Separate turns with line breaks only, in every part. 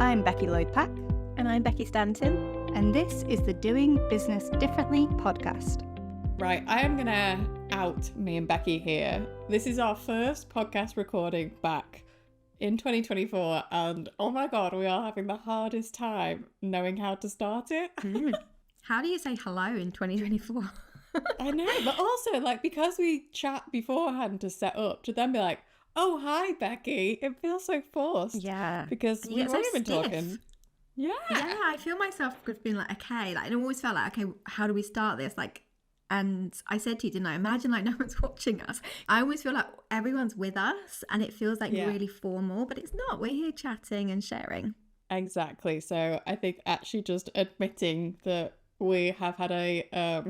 I'm Becky Lloyd-Pack.
And I'm Becky Stanton.
And this is the Doing Business Differently podcast.
Right, I am going to out me and Becky here. This is our first podcast recording back in 2024, and oh my God, we are having the hardest time knowing how to start it.
How do you say hello in 2024?
I know, but also, like, because we chat beforehand to set up, to then be like, oh, hi, Becky, it feels so forced.
Yeah.
Because we weren't even talking. Yeah,
I feel myself being like, okay, like, I always felt like, okay, how do we start this? Like, and I said to you, didn't I? Imagine like no one's watching us. I always feel like everyone's with us and it feels like really formal, but it's not. We're here chatting and sharing.
Exactly. So I think actually just admitting that we have had a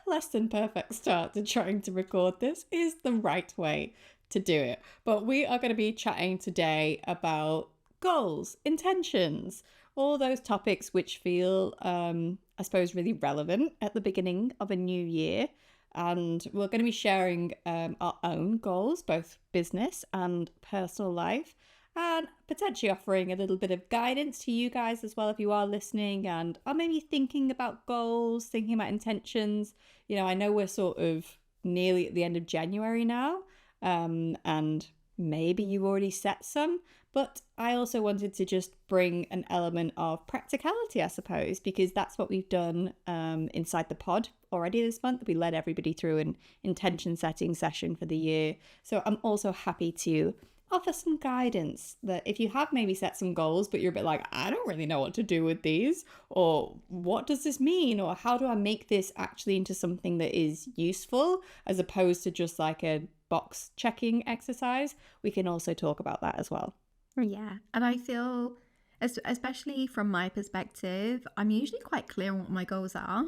less than perfect start to trying to record this is the right way to do it. But we are going to be chatting today about goals, intentions, all those topics which feel, I suppose, really relevant at the beginning of a new year. And we're going to be sharing our own goals, both business and personal life, and potentially offering a little bit of guidance to you guys as well if you are listening and are maybe thinking about goals, thinking about intentions. You know, I know we're sort of nearly at the end of January now, and maybe you've already set some, but I also wanted to just bring an element of practicality, I suppose, because that's what we've done inside the pod already this month. We led everybody through an intention setting session for the year. So I'm also happy to offer some guidance that if you have maybe set some goals, but you're a bit like, I don't really know what to do with these, or what does this mean, or how do I make this actually into something that is useful as opposed to just like a box checking exercise, we can also talk about that as well.
Yeah. And I feel, especially from my perspective, I'm usually quite clear on what my goals are.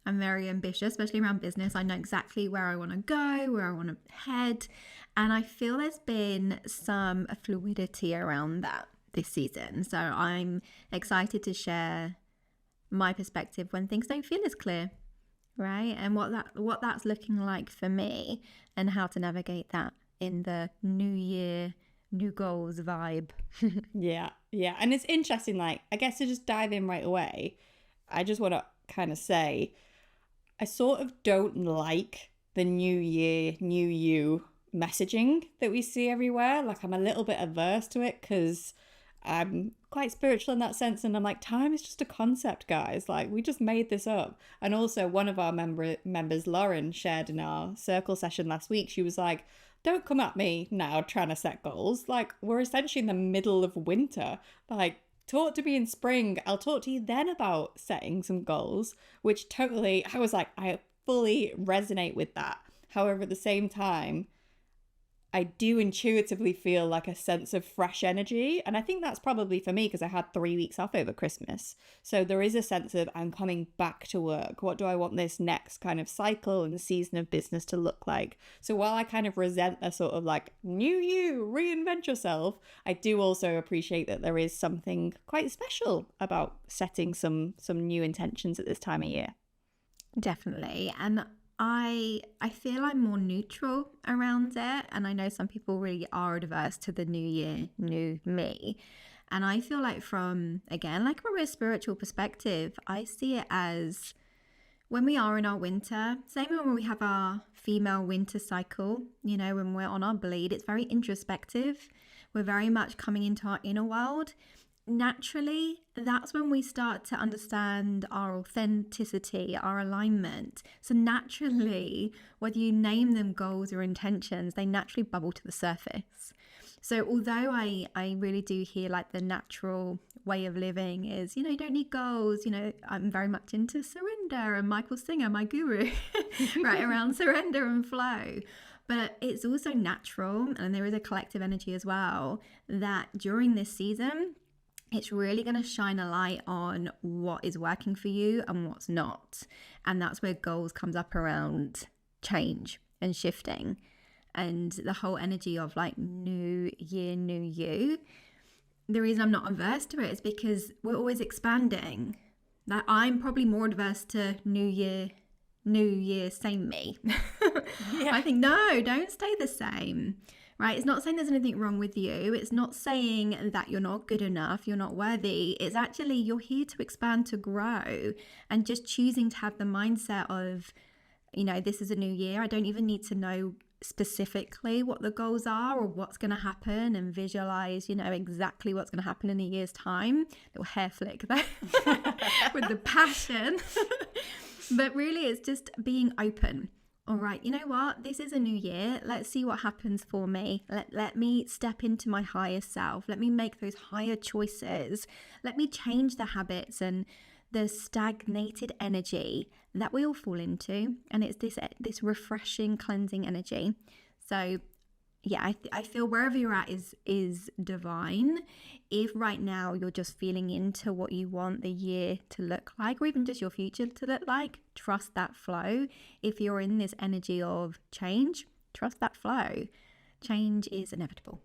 I'm very ambitious, especially around business. I know exactly where I want to go, where I want to head. And I feel there's been some fluidity around that this season. So I'm excited to share my perspective when things don't feel as clear, right? And what that's looking like for me and how to navigate that in the new year, new goals vibe.
Yeah. And it's interesting, like, I guess to just dive in right away, I just want to kind of say, I sort of don't like the new year, new you messaging that we see everywhere. Like, I'm a little bit averse to it because I'm quite spiritual in that sense. And I'm like, time is just a concept, guys. Like, we just made this up. And also one of our members, Lauren, shared in our circle session last week. She was like, don't come at me now trying to set goals. Like, we're essentially in the middle of winter. Like, talk to me in spring. I'll talk to you then about setting some goals, which totally, I was like, I fully resonate with that. However, at the same time, I do intuitively feel like a sense of fresh energy. And I think that's probably for me because I had 3 weeks off over Christmas. So there is a sense of I'm coming back to work. What do I want this next kind of cycle and season of business to look like? So while I kind of resent the sort of like new you, reinvent yourself, I do also appreciate that there is something quite special about setting some new intentions at this time of year.
Definitely. And I feel I'm more neutral around it. And I know some people really are adverse to the new year, new me. And I feel like from a spiritual perspective, I see it as when we are in our winter, same when we have our female winter cycle, you know, when we're on our bleed, it's very introspective. We're very much coming into our inner world. Naturally, that's when we start to understand our authenticity, our alignment. So naturally, whether you name them goals or intentions, they naturally bubble to the surface. So although I really do hear like the natural way of living is, you know, you don't need goals. You know, I'm very much into surrender and Michael Singer, my guru, right, around surrender and flow. But it's also natural, and there is a collective energy as well, that during this season, it's really going to shine a light on what is working for you and what's not. And that's where goals comes up around change and shifting and the whole energy of like new year, new you. The reason I'm not averse to it is because we're always expanding. Like, I'm probably more adverse to new year, same me. Yeah. I think, no, don't stay the same. right? It's not saying there's anything wrong with you. It's not saying that you're not good enough, you're not worthy. It's actually you're here to expand, to grow, and just choosing to have the mindset of, this is a new year. I don't even need to know specifically what the goals are or what's going to happen and visualize, exactly what's going to happen in a year's time. Little hair flick there with the passion. But really, it's just being open. All right, you know what? This is a new year. Let's see what happens for me. Let me step into my higher self. Let me make those higher choices. Let me change the habits and the stagnated energy that we all fall into. And it's this refreshing, cleansing energy. So yeah, I feel wherever you're at is divine. If right now you're just feeling into what you want the year to look like, or even just your future to look like, trust that flow. If you're in this energy of change, trust that flow. Change is inevitable.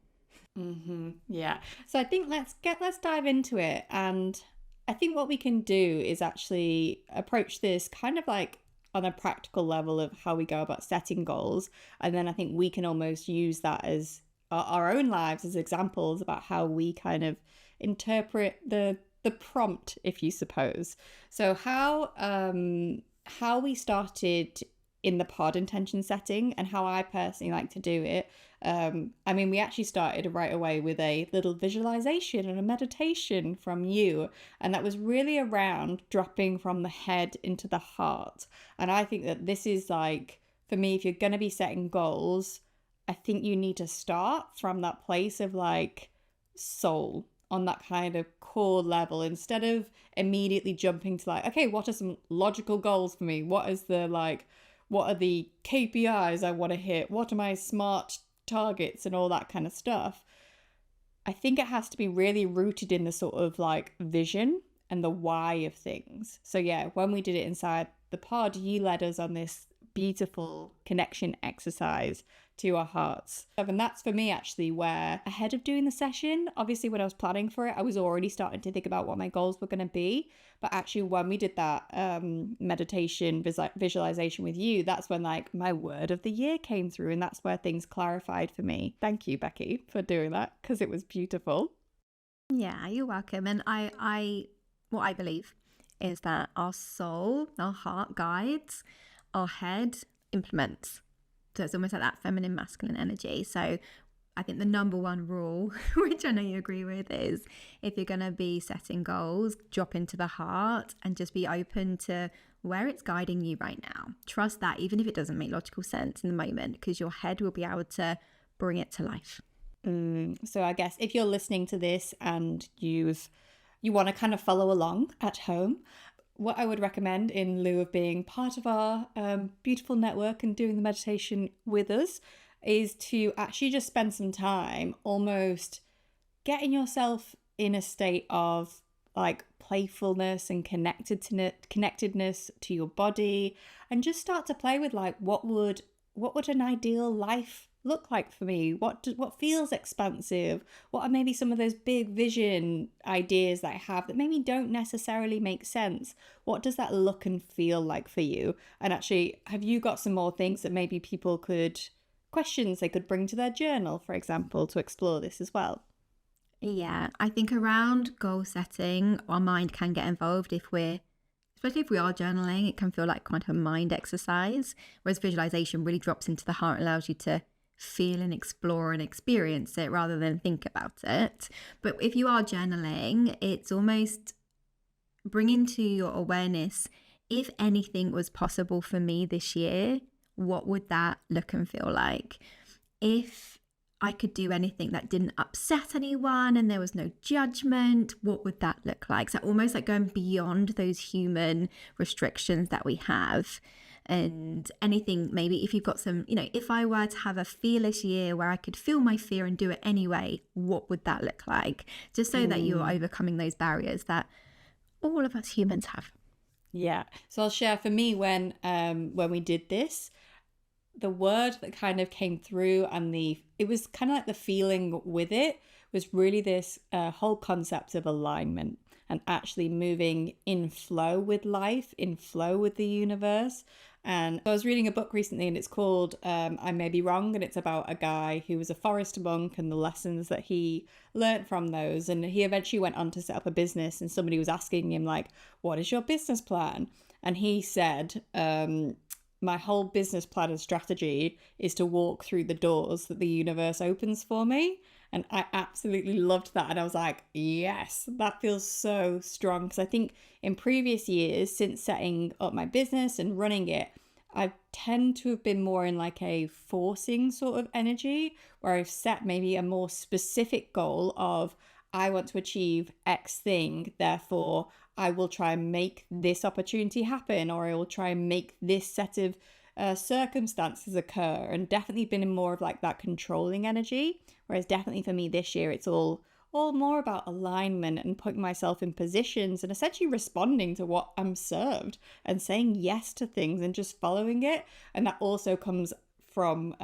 Yeah. So I think let's dive into it. And I think what we can do is actually approach this kind of like on a practical level of how we go about setting goals. And then I think we can almost use that as our own lives as examples about how we kind of interpret the prompt, if you suppose. So how we started in the pod intention setting and how I personally like to do it. We actually started right away with a little visualization and a meditation from you. And that was really around dropping from the head into the heart. And I think that this is like, for me, if you're going to be setting goals, I think you need to start from that place of like soul on that kind of core level instead of immediately jumping to like, okay, what are some logical goals for me? What are the KPIs I want to hit? What are my SMART targets and all that kind of stuff? I think it has to be really rooted in the sort of like vision and the why of things. So yeah, when we did it inside the pod, you led us on this beautiful connection exercise to our hearts. And that's for me actually where ahead of doing the session, obviously when I was planning for it, I was already starting to think about what my goals were going to be. But actually when we did that meditation visualization with you, that's when like my word of the year came through, and that's where things clarified for me. Thank you, Becky, for doing that, because it was beautiful.
Yeah, you're welcome. And what I believe is that our soul, our heart guides, our head implements. So it's almost like that feminine, masculine energy. So I think the number one rule, which I know you agree with, is if you're going to be setting goals, drop into the heart and just be open to where it's guiding you right now. Trust that, even if it doesn't make logical sense in the moment, because your head will be able to bring it to life.
So I guess if you're listening to this and you want to kind of follow along at home, what I would recommend in lieu of being part of our beautiful network and doing the meditation with us is to actually just spend some time almost getting yourself in a state of like playfulness and connectedness to your body, and just start to play with like what would an ideal life look like for me? What feels expansive? What are maybe some of those big vision ideas that I have that maybe don't necessarily make sense? What does that look and feel like for you? And actually, have you got some more things that maybe questions they could bring to their journal, for example, to explore this as well?
Yeah, I think around goal setting, our mind can get involved especially if we are journaling. It can feel like kind of a mind exercise, whereas visualization really drops into the heart, allows you to feel and explore and experience it rather than think about it. But if you are journaling, it's almost bringing to your awareness, if anything was possible for me this year, what would that look and feel like? If I could do anything that didn't upset anyone and there was no judgment, what would that look like? So almost like going beyond those human restrictions that we have. And anything, maybe if you've got some, if I were to have a fearless year where I could feel my fear and do it anyway, what would that look like? Just so that you're overcoming those barriers that all of us humans have.
Yeah. So I'll share for me when we did this, the word that kind of came through and it was kind of like the feeling with it was really this whole concept of alignment and actually moving in flow with life, in flow with the universe. And I was reading a book recently, and it's called I May Be Wrong, and it's about a guy who was a forest monk and the lessons that he learned from those. And he eventually went on to set up a business, and somebody was asking him, like, what is your business plan? And he said, my whole business plan and strategy is to walk through the doors that the universe opens for me. And I absolutely loved that. And I was like, yes, that feels so strong. Because I think in previous years, since setting up my business and running it, I tend to have been more in like a forcing sort of energy, where I've set maybe a more specific goal of, I want to achieve X thing, therefore I will try and make this opportunity happen, or I will try and make this set of circumstances occur, and definitely been in more of like that controlling energy. Whereas definitely for me this year, it's all more about alignment and putting myself in positions and essentially responding to what I'm served and saying yes to things and just following it. And that also comes from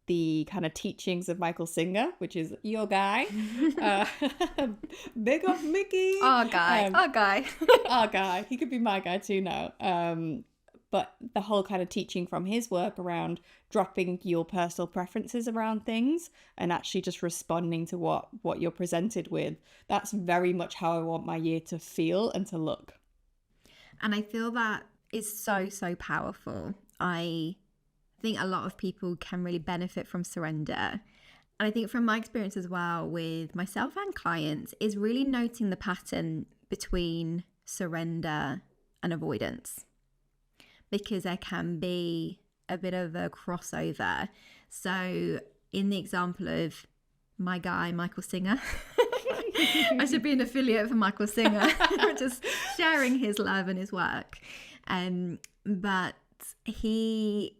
the kind of teachings of Michael Singer, which is your guy. Big up Mickey.
Our guy.
Our guy. He could be my guy too now. But the whole kind of teaching from his work around dropping your personal preferences around things and actually just responding to what you're presented with. That's very much how I want my year to feel and to look.
And I feel that is so, so powerful. I think a lot of people can really benefit from surrender. And I think from my experience as well with myself and clients is really noting the pattern between surrender and avoidance, because there can be a bit of a crossover. So in the example of my guy, Michael Singer, I should be an affiliate for Michael Singer, just sharing his love and his work. But his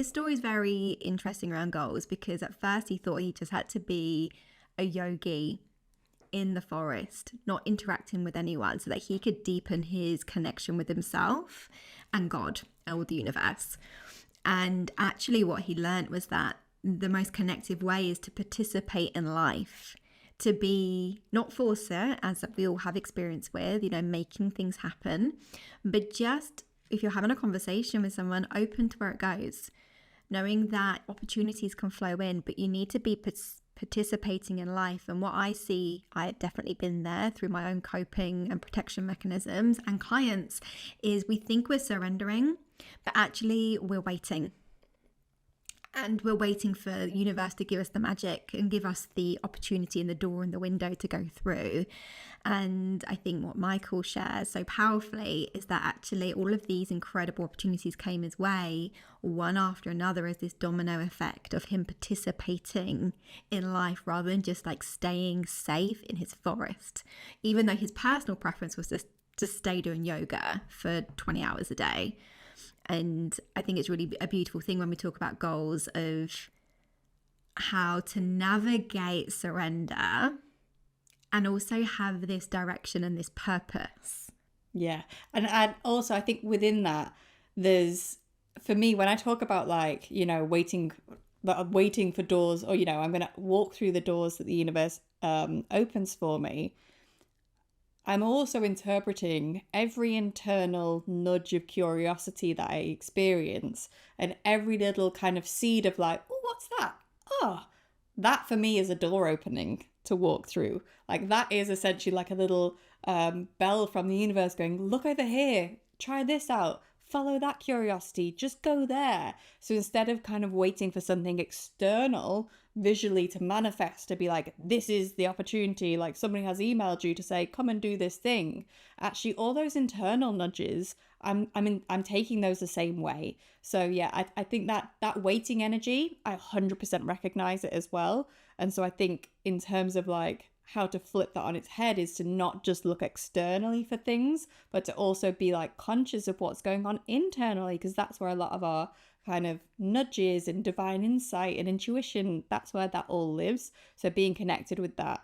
story is very interesting around goals, because at first he thought he just had to be a yogi in the forest, not interacting with anyone, so that he could deepen his connection with himself and God or the universe. And actually what he learned was that the most connective way is to participate in life, to be not forcer, as we all have experience with, making things happen, but just if you're having a conversation with someone, open to where it goes, knowing that opportunities can flow in, but you need to be participating in life. And what I see, I've definitely been there through my own coping and protection mechanisms and clients, is we think we're surrendering, but actually we're waiting. And we're waiting for the universe to give us the magic and give us the opportunity in the door and the window to go through. And I think what Michael shares so powerfully is that actually all of these incredible opportunities came his way, one after another, as this domino effect of him participating in life rather than just like staying safe in his forest, even though his personal preference was to stay doing yoga for 20 hours a day. And I think it's really a beautiful thing when we talk about goals of how to navigate surrender and also have this direction and this purpose.
Yeah. And also I think within that, there's, for me, when I talk about like, waiting for doors, or, I'm going to walk through the doors that the universe opens for me, I'm also interpreting every internal nudge of curiosity that I experience, and every little kind of seed of like, oh, what's that? Oh, that for me is a door opening to walk through. Like that is essentially like a little bell from the universe going, look over here, try this out, follow that curiosity, just go there. So instead of kind of waiting for something external visually to manifest, to be like, this is the opportunity, like somebody has emailed you to say, come and do this thing. Actually, all those internal nudges, I'm taking those the same way. So yeah, I think that waiting energy, I 100% recognize it as well. And so I think in terms of like how to flip that on its head is to not just look externally for things, but to also be like conscious of what's going on internally, because that's where a lot of our kind of nudges and divine insight and intuition, that's where that all lives. So being connected with that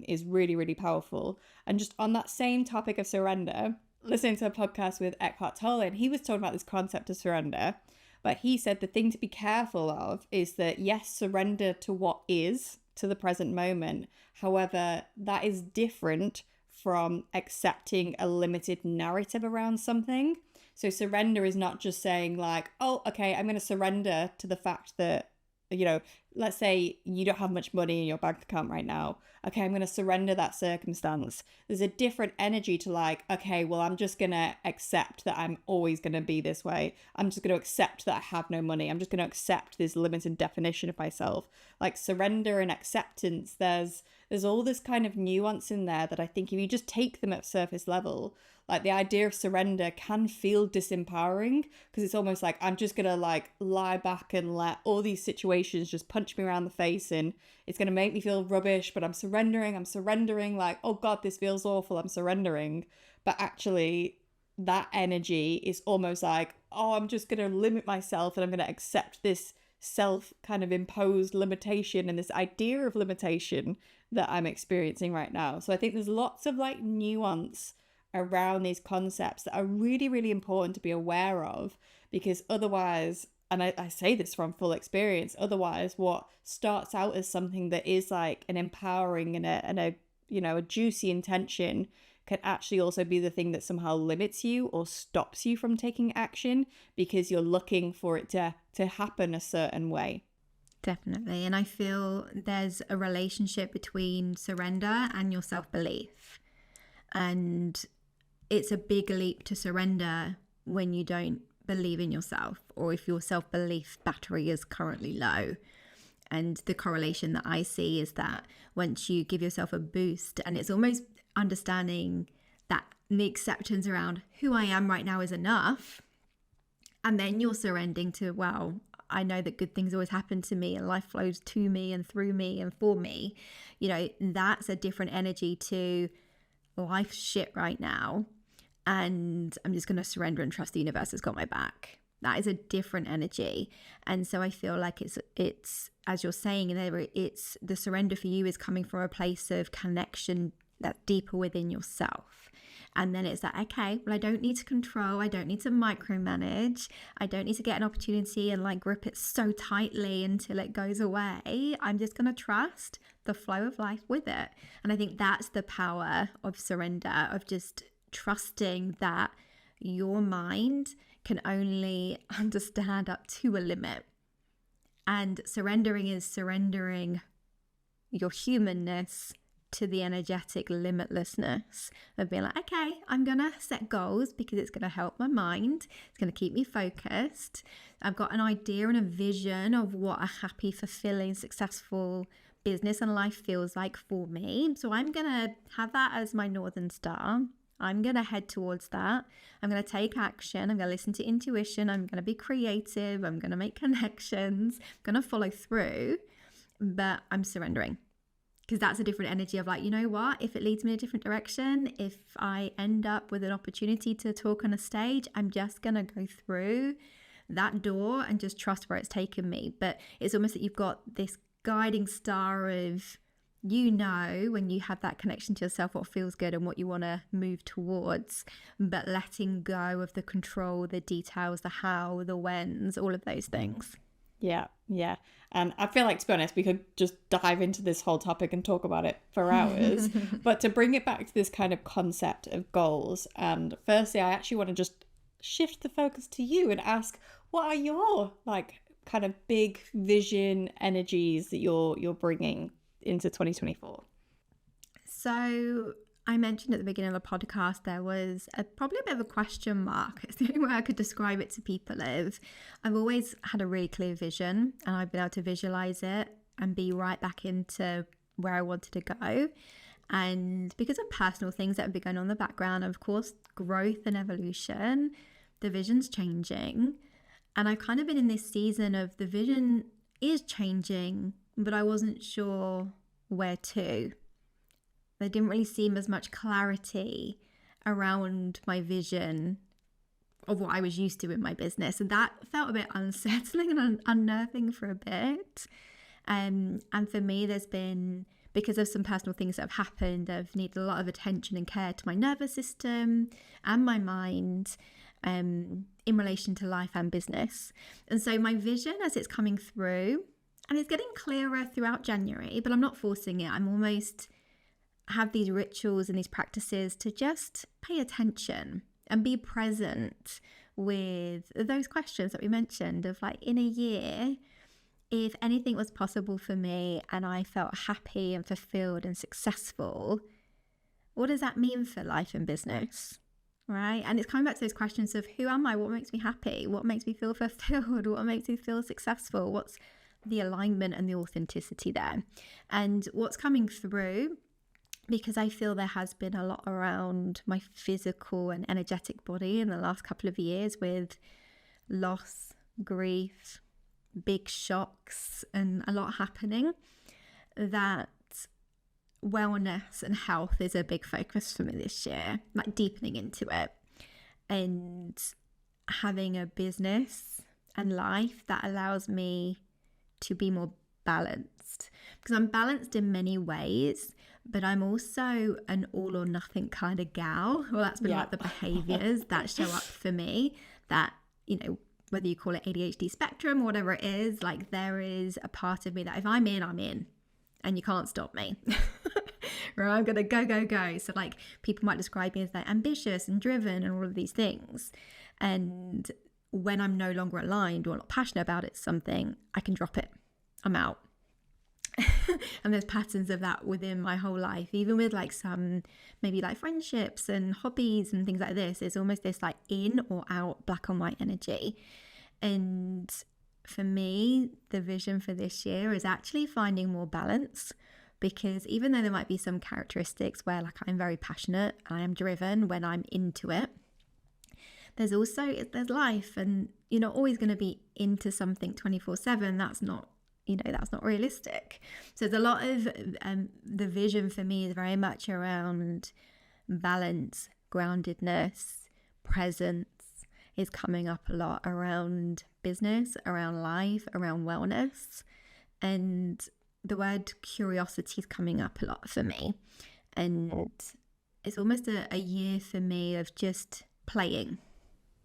is really, really powerful. And just on that same topic of surrender, listening to a podcast with Eckhart Tolle, and he was talking about this concept of surrender, but he said the thing to be careful of is that, yes, surrender to what is, to the present moment. However, that is different from accepting a limited narrative around something. So surrender is not just saying like, oh, okay, I'm going to surrender to the fact that, you know, let's say you don't have much money in your bank account right now. Okay, I'm going to surrender that circumstance. There's a different energy to like, okay, well, I'm just going to accept that I'm always going to be this way. I'm just going to accept that I have no money. I'm just going to accept this limited definition of myself. Like surrender and acceptance, there's all this kind of nuance in there that I think if you just take them at surface level, like the idea of surrender can feel disempowering, because it's almost like I'm just going to like lie back and let all these situations just punch me around the face, and it's going to make me feel rubbish, but I'm surrendering, like, oh God, this feels awful, I'm surrendering. But actually that energy is almost like, oh, I'm just going to limit myself and I'm going to accept this self kind of imposed limitation and this idea of limitation that I'm experiencing right now. So I think there's lots of like nuance around these concepts that are really, really important to be aware of, because otherwise, and I say this from full experience, otherwise what starts out as something that is like an empowering and a you know, a juicy intention can actually also be the thing that somehow limits you or stops you from taking action because you're looking for it to happen a certain way.
Definitely. And I feel there's a relationship between surrender and your self-belief. And it's a big leap to surrender when you don't believe in yourself, or if your self-belief battery is currently low. And the correlation that I see is that once you give yourself a boost, and it's almost understanding that the acceptance around who I am right now is enough, and then you're surrendering to, well, I know that good things always happen to me and life flows to me and through me and for me. You know, that's a different energy to life's shit right now, and I'm just going to surrender and trust the universe has got my back. That is a different energy. And so I feel like it's as you're saying, it's the surrender for you is coming from a place of connection that's deeper within yourself. And then it's like, okay, well, I don't need to control. I don't need to micromanage. I don't need to get an opportunity and like grip it so tightly until it goes away. I'm just going to trust the flow of life with it. And I think that's the power of surrender, of just trusting that your mind can only understand up to a limit. And surrendering is surrendering your humanness to the energetic limitlessness of being like, okay, I'm going to set goals because it's going to help my mind. It's going to keep me focused. I've got an idea and a vision of what a happy, fulfilling, successful business and life feels like for me. So I'm going to have that as my Northern Star. I'm going to head towards that. I'm going to take action. I'm going to listen to intuition. I'm going to be creative. I'm going to make connections. I'm going to follow through, but I'm surrendering. Because that's a different energy of like, you know what, if it leads me in a different direction, if I end up with an opportunity to talk on a stage, I'm just going to go through that door and just trust where it's taken me. But it's almost that you've got this guiding star of, you know, when you have that connection to yourself, what feels good and what you want to move towards, but letting go of the control, the details, the how, the whens, all of those things.
Yeah. And I feel like, to be honest, we could just dive into this whole topic and talk about it for hours. But to bring it back to this kind of concept of goals, and firstly, I actually want to just shift the focus to you and ask, what are your like kind of big vision energies that you're bringing into 2024?
So I mentioned at the beginning of the podcast, there was probably a bit of a question mark. It's the only way I could describe it to people. I've always had a really clear vision, and I've been able to visualize it and be right back into where I wanted to go. And because of personal things that have been going on in the background, of course, growth and evolution, the vision's changing. And I've kind of been in this season of the vision is changing, but I wasn't sure where to. There didn't really seem as much clarity around my vision of what I was used to in my business. And that felt a bit unsettling and unnerving for a bit. And for me, there's been, because of some personal things that have happened, I've needed a lot of attention and care to my nervous system and my mind in relation to life and business. And so my vision, as it's coming through, and it's getting clearer throughout January, but I'm not forcing it. I'm almost have these rituals and these practices to just pay attention and be present with those questions that we mentioned of like, in a year, if anything was possible for me and I felt happy and fulfilled and successful, what does that mean for life and business? Right? And it's coming back to those questions of who am I? What makes me happy? What makes me feel fulfilled? What makes me feel successful? What's the alignment and the authenticity there? And what's coming through, because I feel there has been a lot around my physical and energetic body in the last couple of years with loss, grief, big shocks, and a lot happening, that wellness and health is a big focus for me this year, like deepening into it and having a business and life that allows me to be more balanced, because I'm balanced in many ways, but I'm also an all or nothing kind of gal. Well, that's been like the behaviors that show up for me, that, you know, whether you call it ADHD spectrum or whatever it is, like there is a part of me that if I'm in, I'm in, and you can't stop me. Or I'm gonna go. So like people might describe me as like ambitious and driven and all of these things. And when I'm no longer aligned or not passionate about it, something, I can drop it. I'm out. And there's patterns of that within my whole life, even with like some maybe like friendships and hobbies and things like this. It's almost this like in or out, black or white energy. And for me, the vision for this year is actually finding more balance, because even though there might be some characteristics where like I'm very passionate, I am driven when I'm into it, there's life, and you're not always going to be into something 24/7. That's not realistic. So there's a lot of the vision for me is very much around balance, groundedness, presence is coming up a lot around business, around life, around wellness. And the word curiosity is coming up a lot for me. And it's almost a year for me of just playing.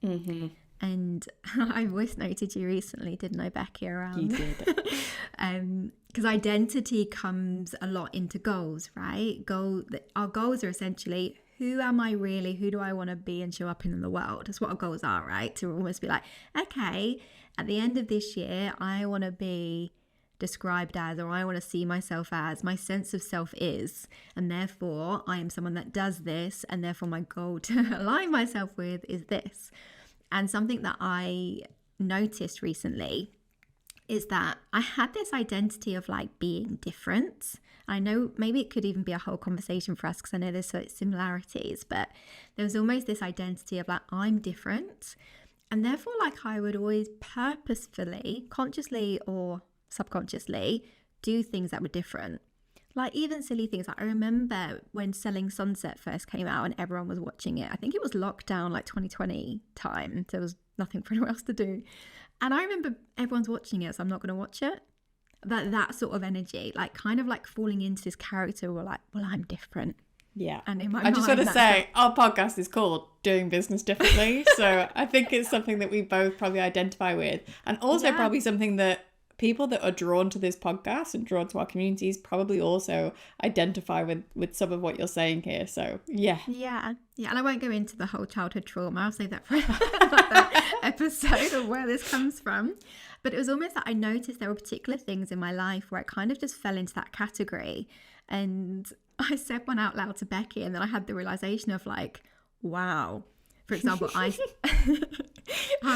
Mm-hmm. And I voice noted you recently, didn't I, Becky, around? You did. Because identity comes a lot into goals, right? Our goals are essentially, who am I really? Who do I want to be and show up in the world? That's what our goals are, right? To almost be like, okay, at the end of this year, I want to be described as, or I want to see myself as, my sense of self is, and therefore I am someone that does this, and therefore my goal to align myself with is this. And something that I noticed recently is that I had this identity of like being different. I know maybe it could even be a whole conversation for us, because I know there's similarities, but there was almost this identity of like, I'm different. And therefore, like, I would always purposefully, consciously or subconsciously, do things that were different. Like even silly things. Like I remember when Selling Sunset first came out and everyone was watching it. I think it was lockdown, like 2020 time. So there was nothing for anyone else to do. And I remember everyone's watching it, so I'm not going to watch it. That sort of energy, like kind of like falling into this character where like, well, I'm different.
Yeah.
And in my
I just want to say our podcast is called Doing Business Differently. So I think it's something that we both probably identify with. And also probably something that people that are drawn to this podcast and drawn to our communities probably also identify with some of what you're saying here. So yeah. And I won't go into the whole childhood trauma. I'll save that for another episode of where this comes from. But it was almost that I noticed there were particular things in my life where I kind of just fell into that category. And I said one out loud to Becky, and then I had the realization of like, wow. For example, I'll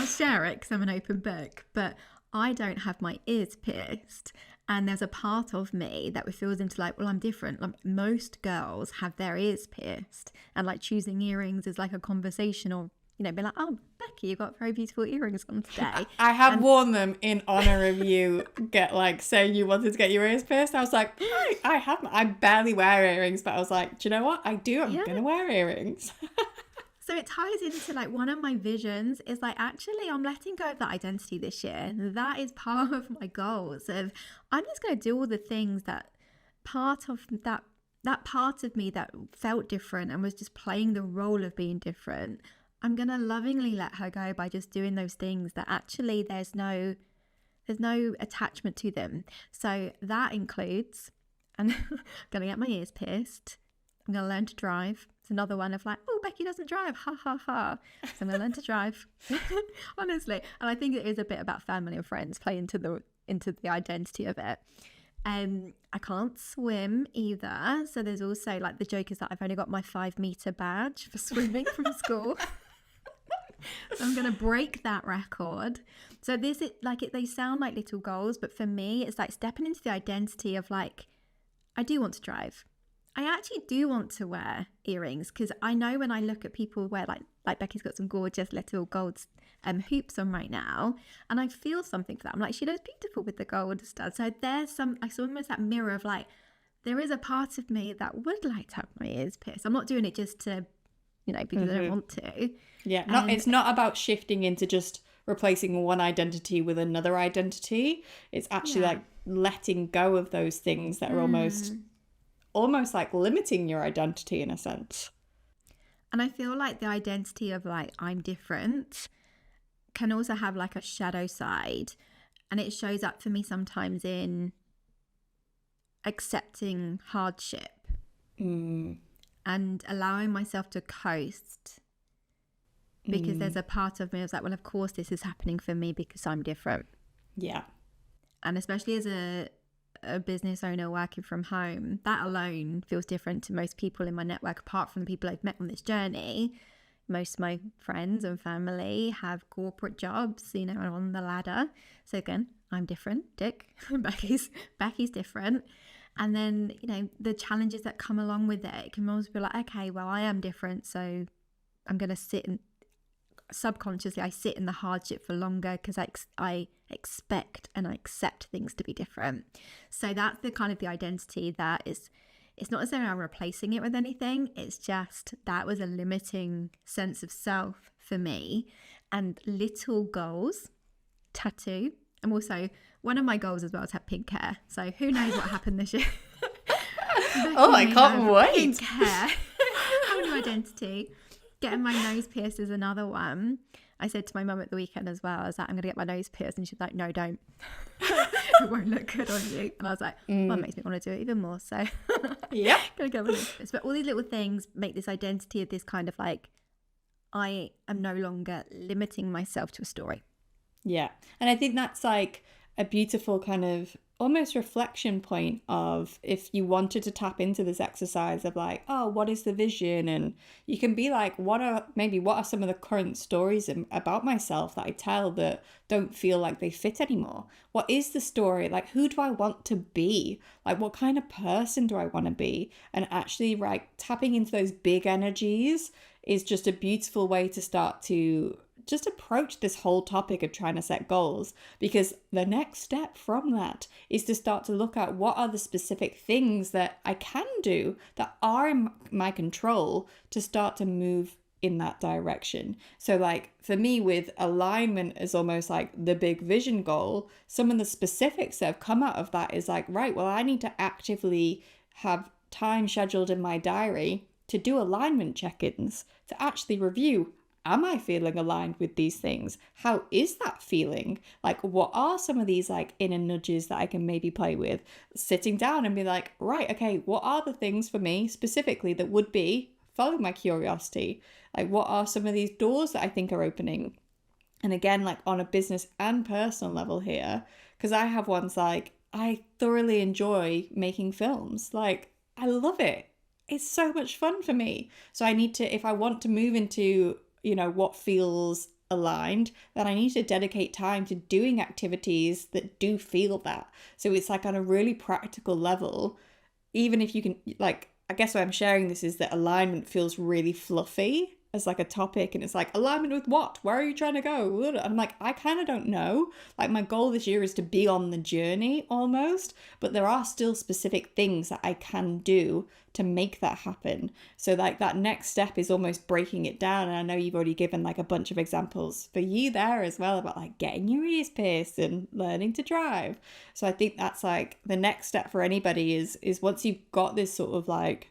share it because I'm an open book, but I don't have my ears pierced, and there's a part of me that feels into like, well, I'm different. Like most girls have their ears pierced, and like choosing earrings is like a conversation, or be like, oh, Becky, you got very beautiful earrings on today. I have worn them in honor of you saying you wanted to get your ears pierced. I was like, I barely wear earrings, but I was like, do you know what? I do. I'm gonna wear earrings.
So it ties into like one of my visions is like, actually, I'm letting go of that identity this year. That is part of my goals of, I'm just going to do all the things that part of that part of me that felt different and was just playing the role of being different. I'm going to lovingly let her go by just doing those things that actually there's no attachment to them. So that includes, and I'm going to get my ears pierced. I'm going to learn to drive. It's another one of like, oh, Becky doesn't drive, ha ha ha. So I'm gonna learn to drive, honestly. And I think it is a bit about family and friends play into the identity of it. I can't swim either, so there's also like the joke is that I've only got my 5-meter badge for swimming from school. So I'm gonna break that record. So this is like they sound like little goals, but for me it's like stepping into the identity of like, I do want to drive. I actually do want to wear earrings, because I know when I look at people wear like Becky's got some gorgeous little gold hoops on right now, and I feel something for that. I'm like, she looks beautiful with the gold studs. So there's I saw almost that mirror of like, there is a part of me that would like to have my ears pierced. I'm not doing it just to, because I don't want to.
Yeah, it's not about shifting into just replacing one identity with another identity. It's actually like letting go of those things that are almost like limiting your identity in a sense.
And I feel like the identity of like, I'm different can also have like a shadow side, and it shows up for me sometimes in accepting hardship and allowing myself to coast, because there's a part of me that's like, well, of course this is happening for me because I'm different.
Yeah.
And especially as a business owner working from home, that alone feels different to most people in my network, apart from the people I've met on this journey. Most of my friends and family have corporate jobs, on the ladder. So again, I'm different, Dick. Becky's different. And then, the challenges that come along with it can always be like, okay, well, I am different. So I'm going to sit in, subconsciously, I sit in the hardship for longer because I expect and I accept things to be different. So that's the kind of the identity that is, it's not as though I'm replacing it with anything. It's just that was a limiting sense of self for me. And little goals, tattoo. And also one of my goals as well is to have pink hair. So who knows what happened this year.
Oh, I can't wait.
Pink hair. Whole new identity. Getting my nose pierced is another one. I said to my mum at the weekend as well, I was like, I'm going to get my nose pierced. And she's like, no, don't. It won't look good on you. And I was like, well, it makes me want to do it even more. So
yeah,
going to go with this. But all these little things make this identity of this kind of like, I am no longer limiting myself to a story.
Yeah. And I think that's like a beautiful kind of almost reflection point of if you wanted to tap into this exercise of like, oh, what is the vision? And you can be like, what are some of the current stories about myself that I tell that don't feel like they fit anymore? What is the story? Like, who do I want to be? Like, what kind of person do I want to be? And actually, like, tapping into those big energies is just a beautiful way to start to just approach this whole topic of trying to set goals, because the next step from that is to start to look at what are the specific things that I can do that are in my control to start to move in that direction. So like for me with alignment is almost like the big vision goal. Some of the specifics that have come out of that is like, right, well, I need to actively have time scheduled in my diary to do alignment check-ins, to actually review, am I feeling aligned with these things? How is that feeling? Like, what are some of these like inner nudges that I can maybe play with? Sitting down and be like, right, okay, what are the things for me specifically that would be following my curiosity? Like, what are some of these doors that I think are opening? And again, like on a business and personal level here, because I have ones like, I thoroughly enjoy making films. Like, I love it. It's so much fun for me. So I need to, if I want to move into what feels aligned, then I need to dedicate time to doing activities that do feel that. So it's like on a really practical level, even if you can, like, I guess why I'm sharing this is that alignment feels really fluffy as like a topic, and it's like, alignment with what? Where are you trying to go? And I'm like, I kind of don't know. Like, my goal this year is to be on the journey almost, but there are still specific things that I can do to make that happen. So like that next step is almost breaking it down. And I know you've already given like a bunch of examples for you there as well about like getting your ears pierced and learning to drive. So I think that's like the next step for anybody is once you've got this sort of like,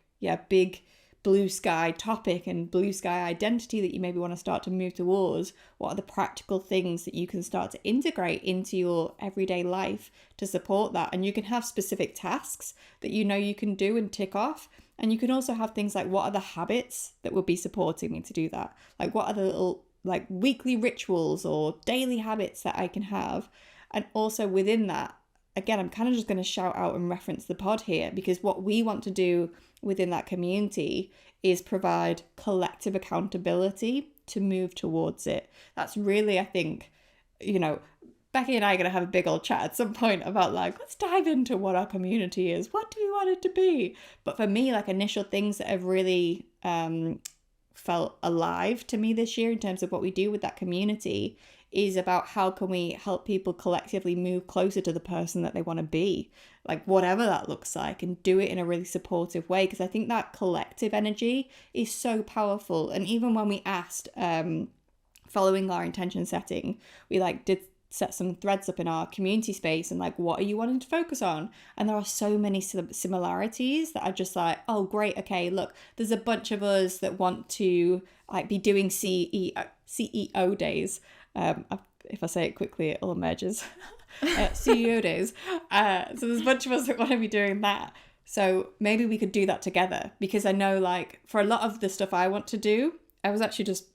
big blue sky topic and blue sky identity that you maybe want to start to move towards, what are the practical things that you can start to integrate into your everyday life to support that? And you can have specific tasks that you can do and tick off, And you can also have things like, what are the habits that would be supporting me to do that? Like, what are the little like weekly rituals or daily habits that I can have? And also within that, again, I'm kind of just going to shout out and reference the pod here, because what we want to do within that community is provide collective accountability to move towards it. That's really, I think, Becky and I are going to have a big old chat at some point about like, let's dive into what our community is. What do we want it to be? But for me, like initial things that have really felt alive to me this year in terms of what we do with that community is about how can we help people collectively move closer to the person that they want to be, like whatever that looks like, and do it in a really supportive way. Because I think that collective energy is so powerful. And even when we asked, following our intention setting, we like did set some threads up in our community space and like, what are you wanting to focus on? And there are so many similarities that are just like, oh great, okay, look, there's a bunch of us that want to like be doing CEO days. If I say it quickly, it all emerges. CEO days. So there's a bunch of us that want to be doing that. So maybe we could do that together, because I know like for a lot of the stuff I want to do, I was actually just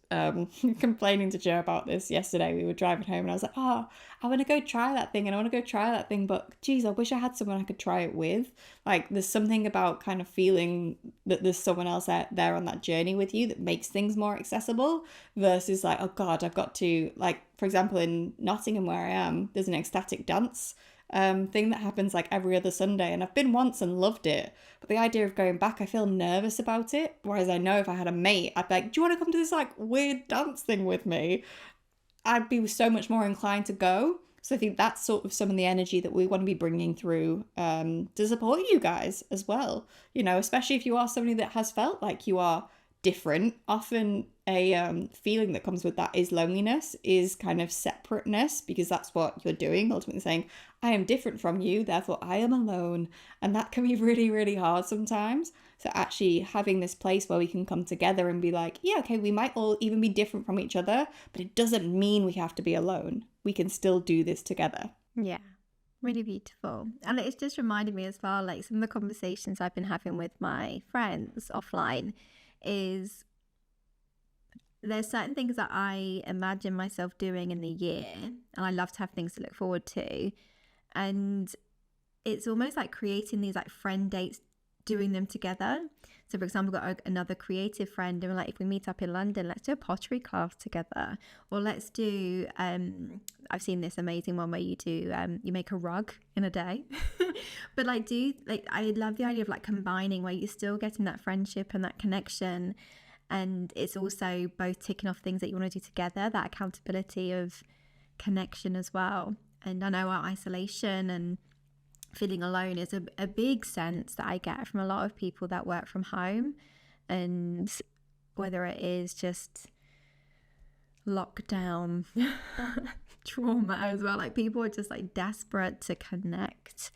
complaining to Joe about this yesterday. We were driving home and I was like, I want to go try that thing and I want to go try that thing. But geez, I wish I had someone I could try it with. Like there's something about kind of feeling that there's someone else out there on that journey with you that makes things more accessible versus like, oh God, I've got to, like, for example, in Nottingham where I am, there's an ecstatic dance thing that happens like every other Sunday, and I've been once and loved it, but the idea of going back, I feel nervous about it. Whereas I know if I had a mate, I'd be like, do you want to come to this like weird dance thing with me? I'd be so much more inclined to go. So I think that's sort of some of the energy that we want to be bringing through to support you guys as well, especially if you are somebody that has felt like you are different. Often a feeling that comes with that is loneliness, is kind of separateness, because that's what you're doing, ultimately saying, I am different from you, therefore I am alone. And that can be really, really hard sometimes. So actually having this place where we can come together and be like, yeah, okay, we might all even be different from each other, but it doesn't mean we have to be alone. We can still do this together.
Yeah. Really beautiful. And it's just reminded me as well, like some of the conversations I've been having with my friends offline is there's certain things that I imagine myself doing in the year, and I love to have things to look forward to. And it's almost like creating these like friend dates, doing them together. So for example, I've got another creative friend and we're like, if we meet up in London, let's do a pottery class together, or let's do I've seen this amazing one where you do you make a rug in a day. But I love the idea of like combining where you're still getting that friendship and that connection, and it's also both ticking off things that you want to do together, that accountability of connection as well. And I know our isolation and feeling alone is a big sense that I get from a lot of people that work from home, and whether it is just lockdown trauma as well, like people are just like desperate to connect.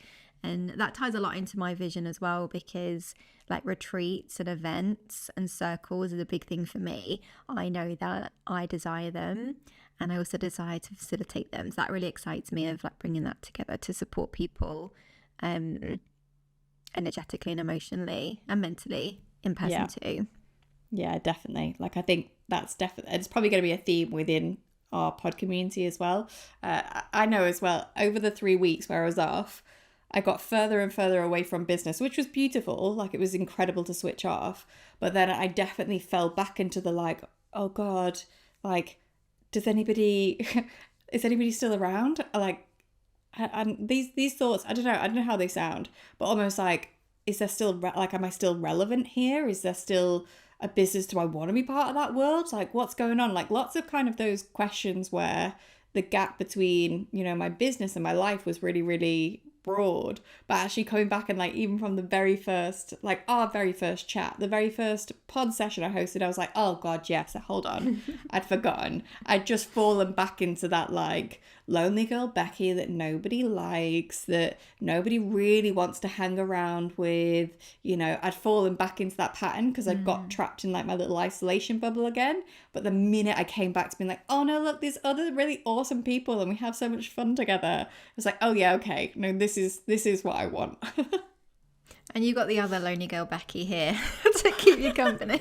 And that ties a lot into my vision as well, because like retreats and events and circles is a big thing for me. I know that I desire them, and I also desire to facilitate them. So that really excites me, of like bringing that together to support people energetically and emotionally and mentally in person too.
Yeah, definitely. Like I think that's definitely, it's probably going to be a theme within our pod community as well. I know as well, over the 3 weeks where I was off, I got further and further away from business, which was beautiful. Like it was incredible to switch off. But then I definitely fell back into the like, oh God, like, is anybody still around? Like, and these thoughts, I don't know how they sound, but almost like, is there still, am I still relevant here? Is there still a business? Do I want to be part of that world? Like, what's going on? Like lots of kind of those questions where the gap between, my business and my life was really, really broad. But actually coming back and like, even from the very first, like our very first chat, the very first pod session I hosted, I was like, oh God, yes, hold on. I'd forgotten. I'd just fallen back into that like lonely girl Becky that nobody likes, that nobody really wants to hang around with. I'd fallen back into that pattern because I'd got trapped in like my little isolation bubble again. But the minute I came back to being like, oh no, look, there's other really awesome people and we have so much fun together, I was like, oh yeah, okay, no, this is what I want.
And you got the other lonely girl, Becky, here to keep you company.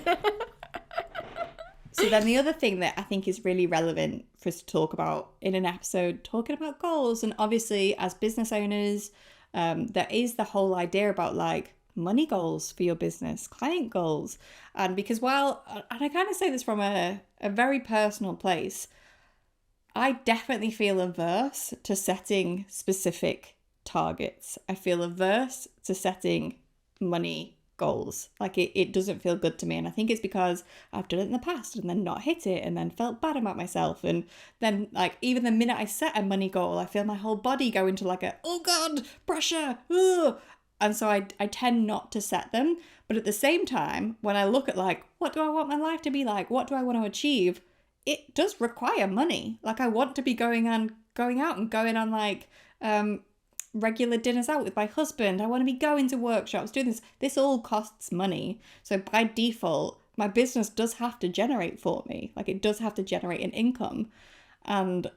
So then the other thing that I think is really relevant for us to talk about in an episode, talking about goals, and obviously as business owners, there is the whole idea about like money goals for your business, client goals. And because and I kind of say this from a very personal place, I definitely feel averse to setting specific targets. I feel averse to setting money goals. Like it doesn't feel good to me. And I think it's because I've done it in the past and then not hit it and then felt bad about myself. And then like even the minute I set a money goal, I feel my whole body go into like oh God, pressure. Ugh. And so I tend not to set them. But at the same time, when I look at like, what do I want my life to be like? What do I want to achieve? It does require money. Like I want to be going out and going on like regular dinners out with my husband. I want to be going to workshops, doing this. This all costs money. So by default, my business does have to generate for me. Like it does have to generate an income. And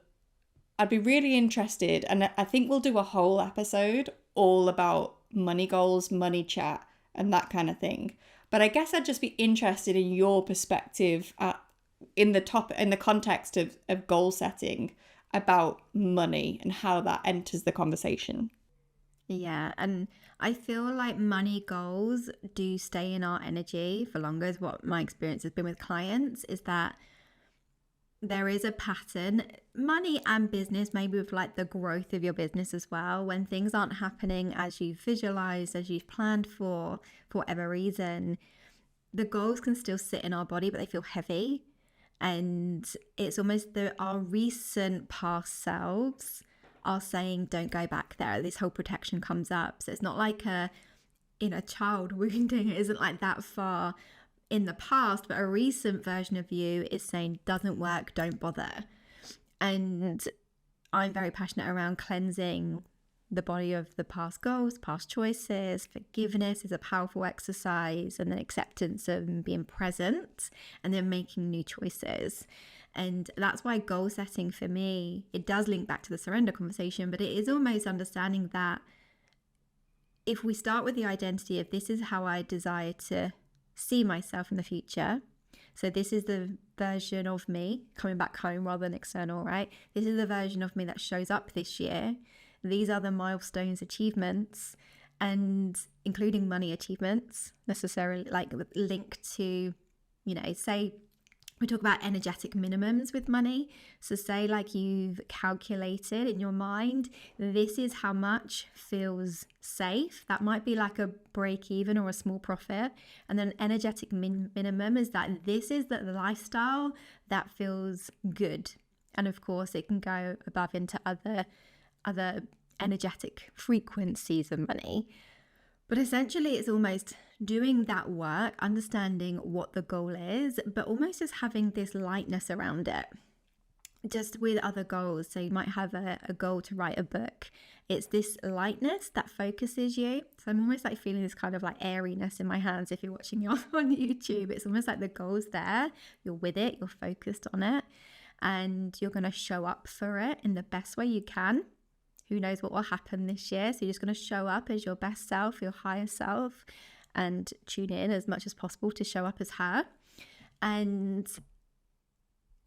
I'd be really interested, and I think we'll do a whole episode all about money goals, money chat, and that kind of thing. But I guess I'd just be interested in your perspective in the context of goal setting about money and how that enters the conversation.
Yeah, and I feel like money goals do stay in our energy for longer. Is what my experience has been with clients, is that there is a pattern, money and business, maybe with like the growth of your business as well. When things aren't happening as you've visualized, as you've planned for whatever reason, the goals can still sit in our body, but they feel heavy. And it's almost our recent past selves are saying, don't go back there. This whole protection comes up. So it's not like a inner child wounding. It isn't like that far in the past, but a recent version of you is saying, doesn't work, don't bother. And I'm very passionate around cleansing the body of the past goals, past choices. Forgiveness is a powerful exercise, and then acceptance of being present and then making new choices. And that's why goal setting for me, it does link back to the surrender conversation, but it is almost understanding that if we start with the identity of this is how I desire to see myself in the future. So this is the version of me coming back home rather than external, right? This is the version of me that shows up this year. These are the milestones, achievements, and including money achievements, necessarily like linked to, say we talk about energetic minimums with money. So say like you've calculated in your mind, this is how much feels safe. That might be like a break even or a small profit. And then energetic minimum is that this is the lifestyle that feels good. And of course it can go above into other energetic frequencies of money. But essentially it's almost doing that work, understanding what the goal is, but almost just having this lightness around it, just with other goals. So you might have a goal to write a book. It's this lightness that focuses you. So I'm almost like feeling this kind of like airiness in my hands. If you're watching me on YouTube, it's almost like the goal's there. You're with it, you're focused on it, and you're going to show up for it in the best way you can. Who knows what will happen this year? So you're just going to show up as your best self, your higher self, and tune in as much as possible to show up as her. And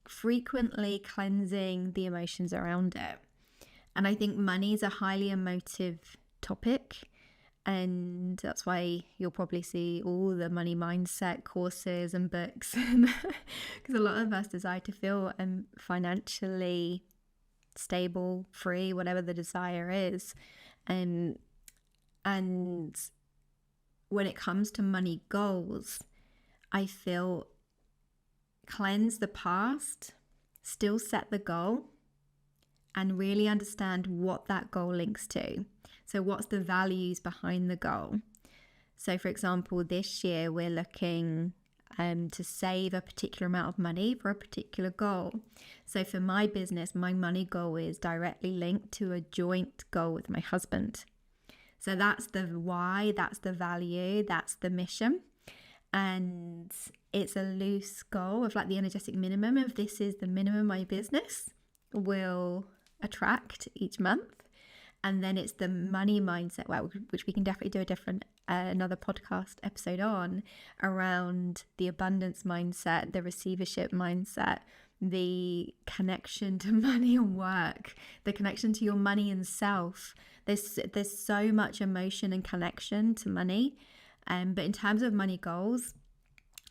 frequently cleansing the emotions around it. And I think money is a highly emotive topic. And that's why you'll probably see all the money mindset courses and books. Because a lot of us desire to feel financially stable, free, whatever the desire is. And when it comes to money goals, I feel cleanse the past, still set the goal, and really understand what that goal links to. So what's the values behind the goal? So for example, this year we're looking to save a particular amount of money for a particular goal. So for my business, my money goal is directly linked to a joint goal with my husband. So that's the why, that's the value, that's the mission. And it's a loose goal of like the energetic minimum of this is the minimum my business will attract each month. And then it's the money mindset, which we can definitely do a different another podcast episode on, around the abundance mindset, the receivership mindset, the connection to money and work, the connection to your money and self. There's so much emotion and connection to money. But in terms of money goals,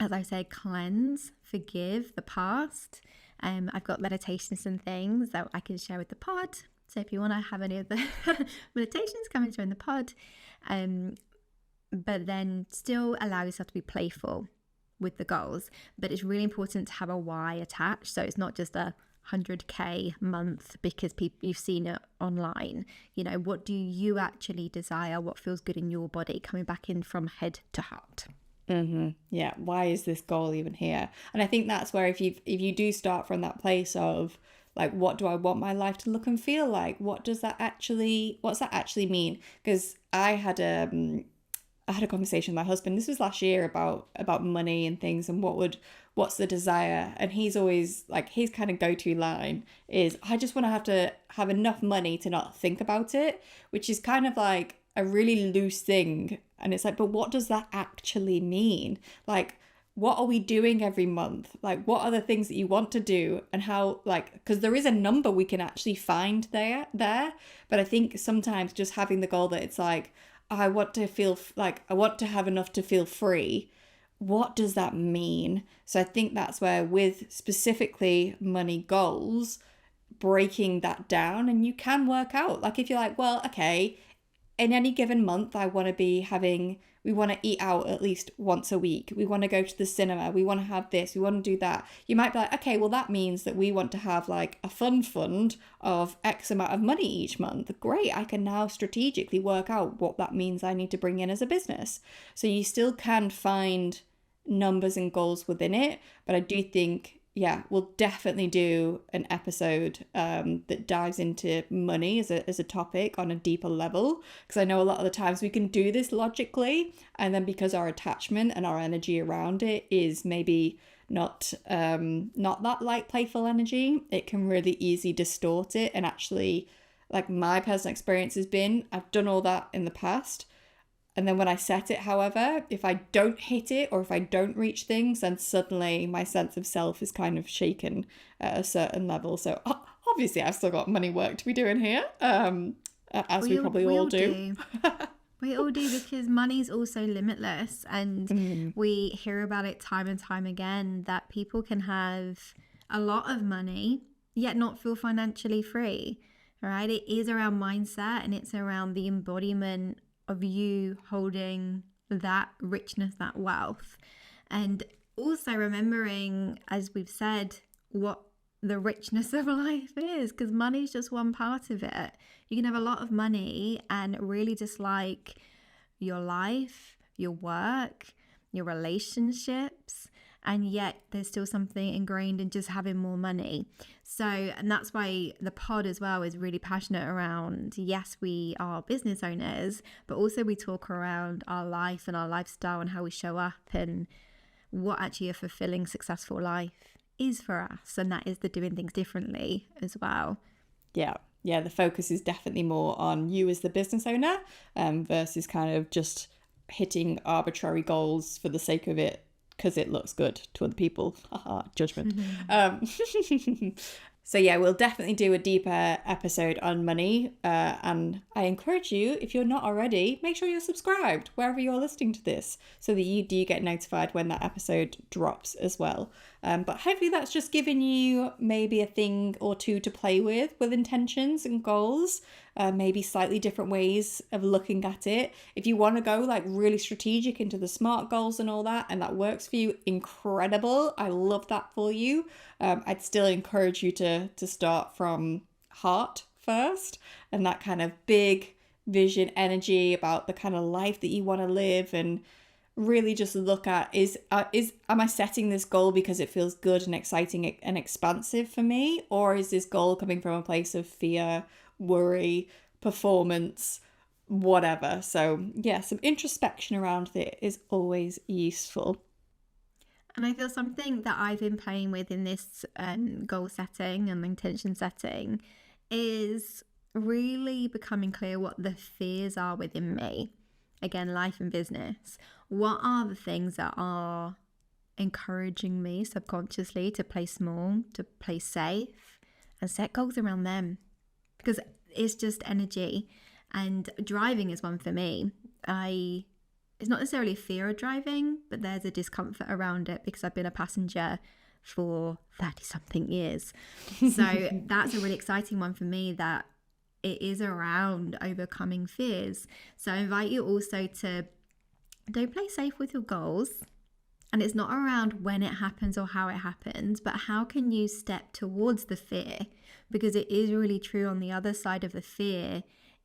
as I said, cleanse, forgive the past. I've got meditations and things that I can share with the pod. So if you want to have any of the meditations, come and join the pod. But then still allow yourself to be playful with the goals. But it's really important to have a why attached. So it's not just a 100k month because you've seen it online. You know, what do you actually desire? What feels good in your body? Coming back in from head to heart.
Yeah, why is this goal even here? And I think that's where if you do start from that place of like, what do I want my life to look and feel like? What's that actually mean? Because I had a conversation with my husband, this was last year, about money and things and what's the desire. And he's always like, his kind of go-to line is, I just want to have enough money to not think about it, which is kind of like a really loose thing. And it's like, but what does that actually mean? Like, what are we doing every month? Like, what are the things that you want to do, and how, like, because there is a number we can actually find there. But I think sometimes just having the goal that it's like, I want to feel like I want to have enough to feel free. What does that mean? So I think that's where, with specifically money goals, breaking that down, and you can work out, like, if you're like, well, okay, in any given month, we want to eat out at least once a week. We want to go to the cinema. We want to have this. We want to do that. You might be like, okay, well, that means that we want to have like a fund of X amount of money each month. Great. I can now strategically work out what that means I need to bring in as a business. So you still can find numbers and goals within it. But I do think, yeah, we'll definitely do an episode that dives into money as a topic on a deeper level, because I know a lot of the times we can do this logically, and then because our attachment and our energy around it is maybe not that light, playful energy, it can really easily distort it. And actually, like, my personal experience has been, I've done all that in the past, and then when I set it, however, if I don't hit it or if I don't reach things, then suddenly my sense of self is kind of shaken at a certain level. So obviously I've still got money work to be doing here, as we probably all do.
We all do, because money's also limitless, and we hear about it time and time again, that people can have a lot of money yet not feel financially free, right? It is around mindset, and it's around the embodiment of you holding that richness, that wealth. And also remembering, as we've said, what the richness of life is, because money is just one part of it. You can have a lot of money and really dislike your life, your work, your relationships, and yet there's still something ingrained in just having more money. So, and that's why the pod as well is really passionate around, yes, we are business owners, but also we talk around our life and our lifestyle and how we show up and what actually a fulfilling, successful life is for us. And that is the doing things differently as well.
Yeah, the focus is definitely more on you as the business owner, versus kind of just hitting arbitrary goals for the sake of it, because it looks good to other people. Judgment. So yeah, we'll definitely do a deeper episode on money. And I encourage you, if you're not already, make sure you're subscribed wherever you're listening to this, so that you do get notified when that episode drops as well. But hopefully that's just given you maybe a thing or two to play with intentions and goals. Maybe slightly different ways of looking at it. If you want to go like really strategic into the SMART goals and all that, and that works for you, incredible. I love that for you. I'd still encourage you to start from heart first, and that kind of big vision energy about the kind of life that you want to live, and really just look at am I setting this goal because it feels good and exciting and expansive for me, or is this goal coming from a place of fear, worry, performance, whatever? So yeah, some introspection around it is always useful.
And I feel something that I've been playing with in this goal setting and intention setting is really becoming clear what the fears are within me. again, life and business, what are the things that are encouraging me subconsciously to play small, to play safe, and set goals around them? Because it's just energy. And driving is one for me. It's not necessarily a fear of driving, but there's a discomfort around it because I've been a passenger for 30 something years. So that's a really exciting one for me, that it is around overcoming fears. So I invite you also to don't play safe with your goals. And it's not around when it happens or how it happens, but how can you step towards the fear? Because it is really true, on the other side of the fear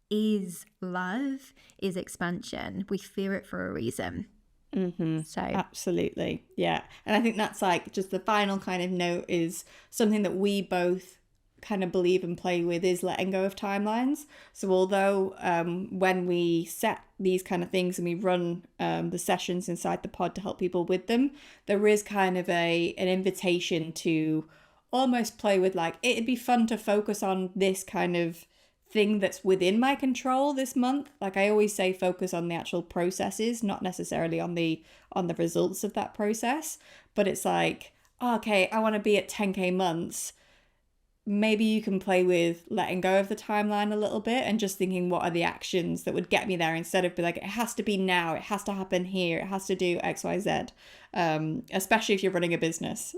is love, is expansion. We fear it for a reason. So
Absolutely. Yeah. And I think that's like just the final kind of note is something that we both kind of believe and play with is letting go of timelines. So although when we set these kind of things and we run the sessions inside the pod to help people with them, there is kind of an invitation to almost play with, like, it'd be fun to focus on this kind of thing that's within my control this month. Like I always say, focus on the actual processes, not necessarily on the results of that process. But it's like, okay, I want to be at 10k months. Maybe you can play with letting go of the timeline a little bit and just thinking, what are the actions that would get me there, instead of be like, it has to be now, it has to happen here, it has to do XYZ. Especially if you're running a business.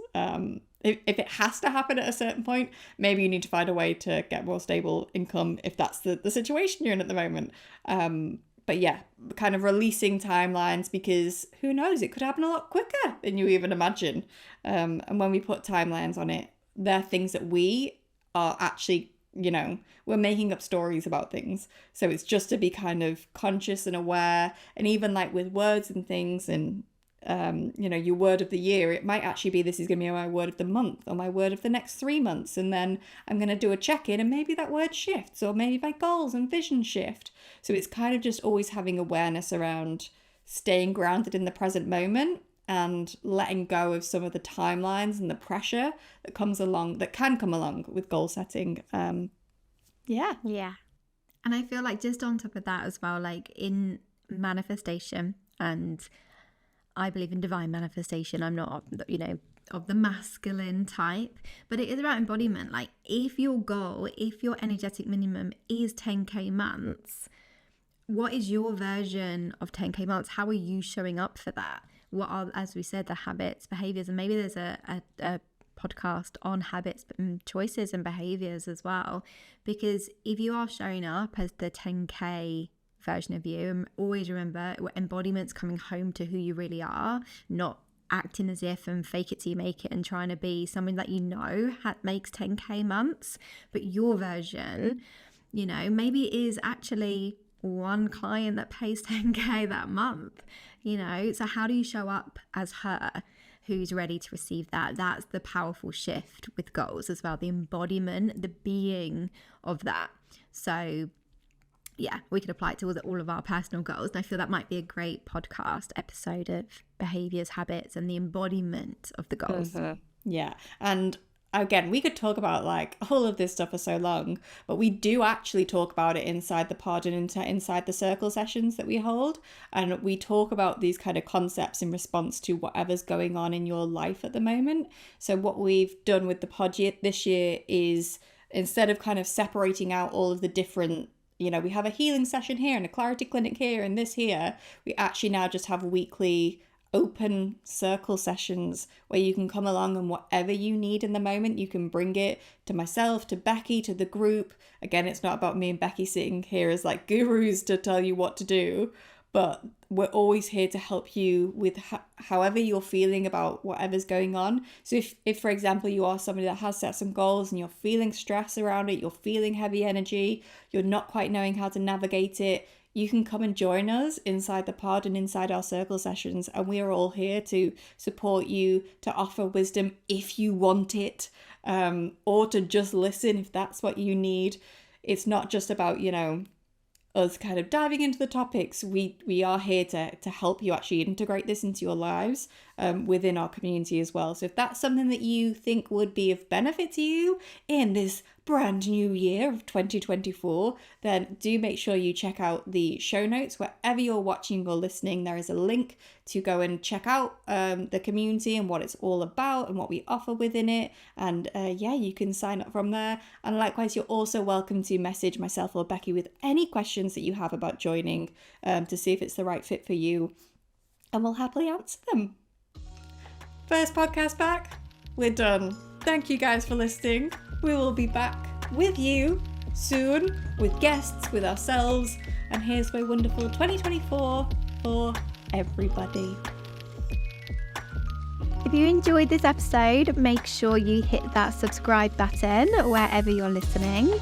If it has to happen at a certain point, maybe you need to find a way to get more stable income if that's the situation you're in at the moment. But yeah, kind of releasing timelines, because who knows, it could happen a lot quicker than you even imagine. And when we put timelines on it, they're things that we are actually, we're making up stories about things. So it's just to be kind of conscious and aware. And even like with words and things, and your word of the year, it might actually be, this is going to be my word of the month or my word of the next 3 months. And then I'm going to do a check-in and maybe that word shifts, or maybe my goals and vision shift. So it's kind of just always having awareness around staying grounded in the present moment and letting go of some of the timelines and the pressure that can come along with goal setting.
Yeah. And I feel like just on top of that as well, like in manifestation, and I believe in divine manifestation. I'm not, of the masculine type, but it is about embodiment. Like if your energetic minimum is 10k months, what is your version of 10k months? How are you showing up for that? What are, as we said, the habits, behaviors, and maybe there's a podcast on habits, choices and behaviors as well. Because if you are showing up as the 10k version of you, and always remember, embodiment's coming home to who you really are, not acting as if and fake it till you make it and trying to be someone that makes 10k months, but your version, maybe it is actually one client that pays 10k that month, so how do you show up as her who's ready to receive that? That's the powerful shift with goals as well, the embodiment, the being of that. So yeah, we could apply it to all of our personal goals. And I feel that might be a great podcast episode of behaviors, habits, and the embodiment of the goals.
Yeah. And again, we could talk about like all of this stuff for so long, but we do actually talk about it inside the pod and inside the circle sessions that we hold. And we talk about these kind of concepts in response to whatever's going on in your life at the moment. So what we've done with the pod this year is, instead of kind of separating out all of the different, we have a healing session here and a clarity clinic here and this here, we actually now just have weekly open circle sessions where you can come along, and whatever you need in the moment, you can bring it to myself, to Becky, to the group. Again, it's not about me and Becky sitting here as like gurus to tell you what to do, but we're always here to help you with however you're feeling about whatever's going on. So if, for example, you are somebody that has set some goals and you're feeling stress around it, you're feeling heavy energy, you're not quite knowing how to navigate it, you can come and join us inside the pod and inside our circle sessions. And we are all here to support you, to offer wisdom if you want it, or to just listen if that's what you need. It's not just about, us kind of diving into the topics. We are here to help you actually integrate this into your lives. within our community as well. So if that's something that you think would be of benefit to you in this brand new year of 2024, then do make sure you check out the show notes wherever you're watching or listening. There is a link to go and check out the community and what it's all about and what we offer within it. And you can sign up from there. And likewise, you're also welcome to message myself or Becky with any questions that you have about joining to see if it's the right fit for you. And we'll happily answer them. First podcast back, we're done. Thank you guys for listening. We will be back with you soon, with guests, with ourselves, and here's my wonderful 2024 for everybody.
If you enjoyed this episode, make sure you hit that subscribe button wherever you're listening.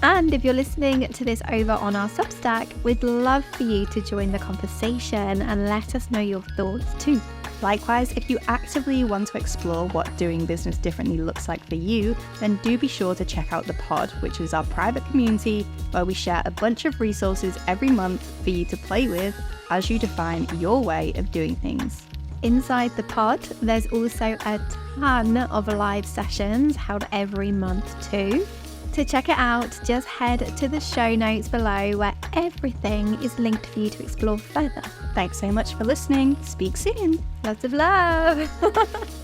And if you're listening to this over on our Substack, we'd love for you to join the conversation and let us know your thoughts too. Likewise, if you actively want to explore what doing business differently looks like for you, then do be sure to check out the pod, which is our private community where we share a bunch of resources every month for you to play with as you define your way of doing things. Inside the pod, there's also a ton of live sessions held every month too. To check it out, just head to the show notes below where everything is linked for you to explore further.
Thanks so much for listening. Speak soon.
Lots of love.